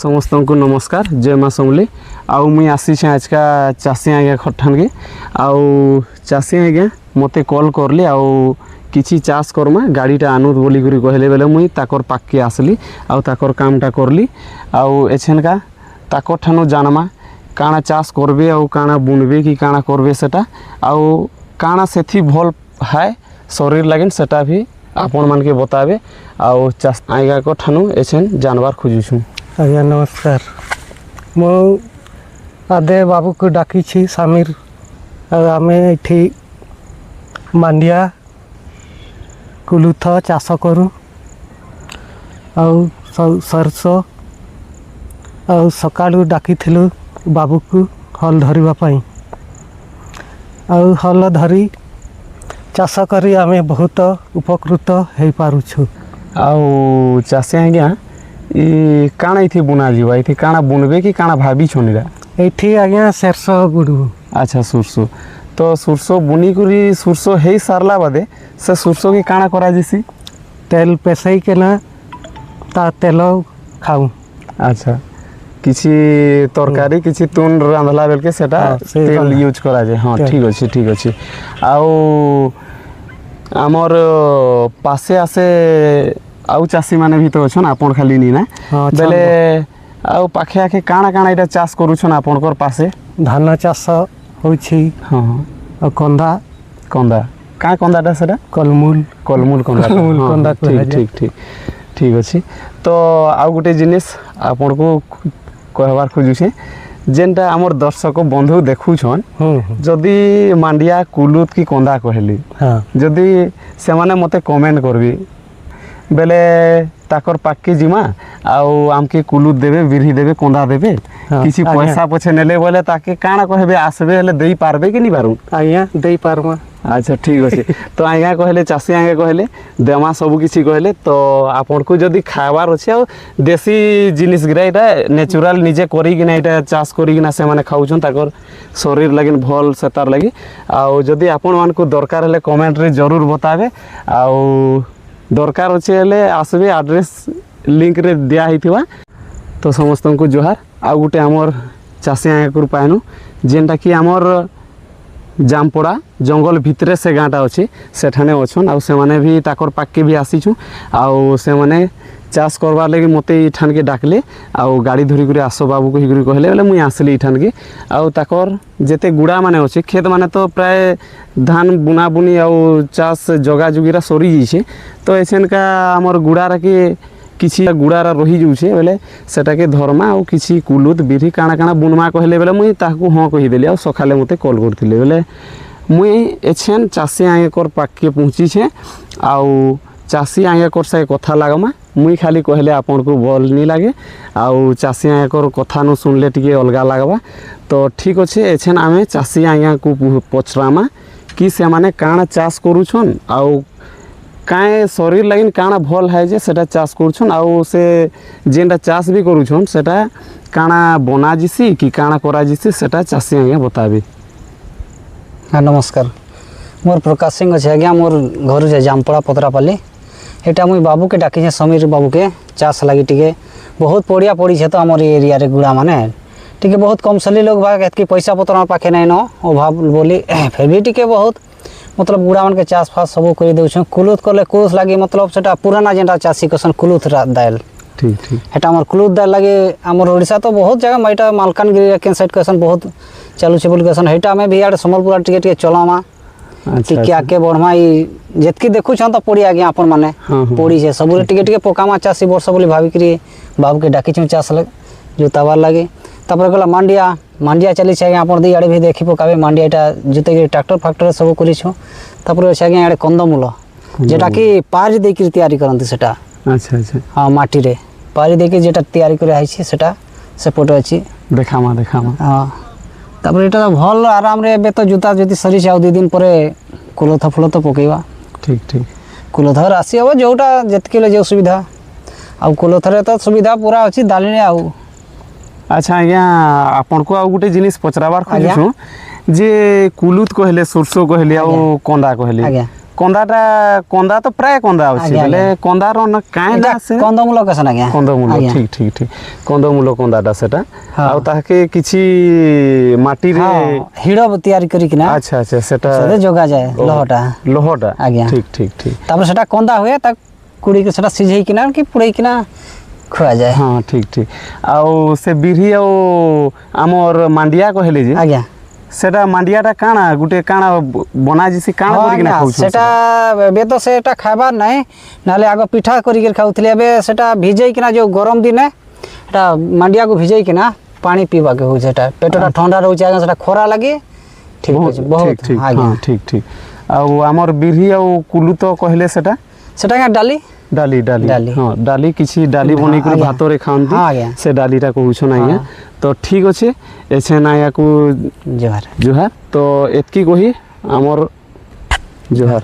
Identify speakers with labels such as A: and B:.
A: समस्त को नमस्कार जय माँ समली आउ मुई आसी आज का चाषी आज्ञा खठान के आउ चाषी आज्ञा मते कॉल करली आउ किसी चाष करमा गाड़ीटा आनु बोली कहले बेले मुई ताकर पाक आसली आउ ताकर कामटा करली आउ एछन का ताकर ठानु जानमा काना चाष करबे आउ काना बुनबे कि काना करबे सेटा आउ काना सेथि भल है शरीर लगन सेटा भी आपण मान के बताबे आउ चाष आज्ञा को ठानु एछन जानवर खोजुछु।
B: आज्ञा नमस्कार मो आदे बाबू को डाकी छी समीर आमे एठी मांडिया कुलुथ चाष करूँ आउ सरसो आउ सकाळु डाकी थिलु बाबू को हल धरिबा पई आउ हल धरी चाष करी आमे बहुत उपकृत हो पारुछु।
A: आउ चाषी आज्ञा ई काना इथि बुना जीवा इथि काना बुनबे कि काना भाभी छोनिरा
B: एठी आज्ञा सरसो बुडू।
A: अच्छा सुरसो तो सुरसो बुनी करी सुरसो हे सारला बादे से सुरसो की काना करा जिसी
B: तेल पेसई के ना ता तेल खाऊ।
A: अच्छा किसी तरकारी किसी तुन रांधला बेल के सेटा तेल यूज करा जाए। हाँ ठीक अच्छे आउ आमर पासे आसे आउ चाषी माने भी तो अच्छन आपन खाली नी ना बेले आउ पाखे आखे काना काना इटा चाष करूछन आपनकर पासे
B: धान चाष होछि।
A: हाँ
B: और कंदा
A: कंदा का कंदाटा सेटा
B: कलमूल
A: कंदा
B: कंदा
A: ठीक अच्छे। तो आउ गोटे जिनिस आपन को कहबार खोजुछे जेनटा आमर दर्शक बंधु देखुछन जदि मांडिया कुलुत की कंदा कहली जदि से माने मते कमेंट करबी बेले ताकर पाके जिमा आउ आमके कुलुत देबे बिरही देबे कंदा देबे किसी पैसा पछे नेले बोले ताके काना कहबे आसबे हेले देई पारबे कि नि पारू
B: आज्ञा देई पारमा।
A: अच्छा ठीक अच्छे तो आज्ञा कहले चाषी आज्ञा कहले देमा सब किसी कहले तो आपन को जदि खाबार अच्छे आ देसी जिनिस गिरा एटा नेचुरल निजे करी कि ना एटा चाष करी कि ना से माने खाउछन ताकर शरीर लगिन भल से तार लगी आउ जदि आपन मान को दरकार हेले कमेंट रे जरूर बताबे आउ दरकार अच्छे हेले आसबे एड्रेस लिंक रे दिया हिथिबा। तो समस्त को जोहार आउ गोटे आमर चाषी आज्ञा को पाएनु जेनटा कि आमर जामपड़ा जंगल भितरे से गाँटा अच्छे सेठाने अच्छन आउ से माने भी ताकर पाके भी आसीछु आउ से माने चाष करवार लगे मते इठान के डाकले आउ गाड़ी धरी कर आस बाबू को हिगुरी कहले बोले मुई आसली इठान के आउ ताकर जेते गुड़ा माने अच्छे खेत माने तो प्राय धान बुना बुनी आउ चाष जगा जुगीरा सरी जाइछे तो एछन का आमर गुड़ारा के किसी गुड़ारा रही जाऊे बोले सेटा के धर्मा आउ किसी कुलुत बिरही काना काना बुनमा कहले बोले मुई ताकू हाँ कहीदेली आ सकाले मते कॉल करथिले बोले मुई एछेन चाषी आज्ञा पाके पहुँची छे आउ चाषी आज्ञा से कथा लागमा मुई खाली कहले आपन को भल नहीं लगे आउ चाषी आज्ञा कथा न सुनले टिके अलगा लागबा। तो ठीक अच्छे एछेन आमे चाषी आज्ञा को पचरामा कि से माने काना चाष करूछन आउ काए शरीर लगिन काना भल है जे सेटा चाष करूछन आउ से जेनटा चाष भी करूछन सेटा काना बना जिसी कि काना करा जिसी सेटा चाषी आज्ञा बताबे।
C: हाँ नमस्कार मोर प्रकाश सिंह अच्छे आज्ञा मोर घर जे जामपड़ा पतरापाली एटा मुई बाबू के डाकी समीर बाबू के चाष लगी टिके बहुत पड़िया पड़ी है तो आमर एरिया रे गुड़ा माने टिके बहुत कम सली लोग भाग एतकी पैसा पतर पाखे नहीं न अभाव बोली फिर भी टिके बहुत मतलब गुड़ा मान के चाष फास सब कर दे कुलुत कले कुलुत लगी मतलब सेटा पुराना जेनटा चाषी कसन कुलुत दाल
A: ठीक हेटा
C: आमर कुलुत दाल लगे आमर ओडिशा तो बहुत जगह माइटा मालकानगिरी केन साइड कसन बहुत चालू छे बोली कसन हेटा में भी यार संबलपुर टिके टिके चलामा टिके आके बढ़मा ई जेतकी देखु छन तो पड़ी आगे आपन माने पड़ी छे सब टिके टिके पकामा चाषी वर्ष बोली भाभी करी बाबू के डाकी छ चाष लग जोताबार लगे तापर गला मांडिया चली छे आपन दी आड़े भी देखि पकाबे मांडिया एटा जोते के ट्रैक्टर फैक्टर सब करी छ तापर छे आगे आड़े कंदमूल जेटा कि पारी दे के तैयारी करंती सेटा।
A: अच्छा
C: हां माटी रे पारी दे के जेटा तैयारी करे आइ छी सेटा से फोटो अछि
A: देखामा
C: हां तापर एटा भल आराम रे बे तो जोता जति सरी जाउ 2 दिन परे कुलथ फुल तो पकेवा ठीक कुलथर आसी अब जोटा जेतके ले जो सुविधा आ कुलथरे तो सुविधा पूरा अछि दालिने आउ।
A: अच्छा आज्ञा आपन को आ गोटे जिनिस पचराबार खोजछु जे कुलुत कहले सरसो कहले आ कंदा कहले कंदा तो प्राय कंदा अछि
C: आज्ञा,
A: बोले
C: आज्ञा।
A: कंदार न काहे
C: এটা
A: ना से
C: কন্দমূল কেসন আজ্ঞা
A: कंदमूल
C: আজ্ঞা।
A: ठीक ठीक ठीक कंदमूल कंदाटा सेटा
C: हाँ।
A: आ ताके किछि माटी रे
C: হ্যাঁ হিড় তৈরি করি কিনা
A: अच्छा अच्छा सेटा
C: সেটা যোগা যায় লহটা
A: लोहटा
C: आज्ञा।
A: ठीक ठीक ठीक
C: তারপরে সেটা কন্দা হয়ে তা কুড়ি সেটা সিঝেই কিনা কি পুড়েই কিনা খোয়া যায়
A: हाँ ठीक ठीक आउ से बिरही आउ हमर मांडिया कहले जे
C: আজ্ঞা
A: सेटा मांडियाटा काना गुटे काना बना जिसी काना
C: হ্যাঁ,
A: करी किना
C: না,
A: खाउ
C: সেটা এবে তো সেটা খাবার নাই নাহলে আগে পিঠা করি খাউଥିଲେ এবে সেটা ভিজেই কিনা যে গরম দিনে এটা মান্ডিয়াକୁ ভিজেই কিনা পানি পিবাকে হচ্ছে এটা পেটটা ঠান্ডা রହୁଛି আগে সেটা খরা লাগে ঠিক আছে বহুত
A: ठीक ठीक
C: আগে
A: हाँ ठीक ठीक आउ हमर बिरही आउ कुलु तो कहले सेटा
C: সেটা আগে ডালি
A: डाली डाली
C: डाली।
A: हाँ डाली किसी डाली
C: हाँ,
A: बनी कर
C: आज्ञा।
A: भात रे खांती
C: हाँ, आज्ञा।
A: से डालीटा कहूछ ना
C: हाँ।
A: तो ठीक अच्छे एछे ना या को
C: জোহার
A: जुहार तो एतकी कही हमर जुहार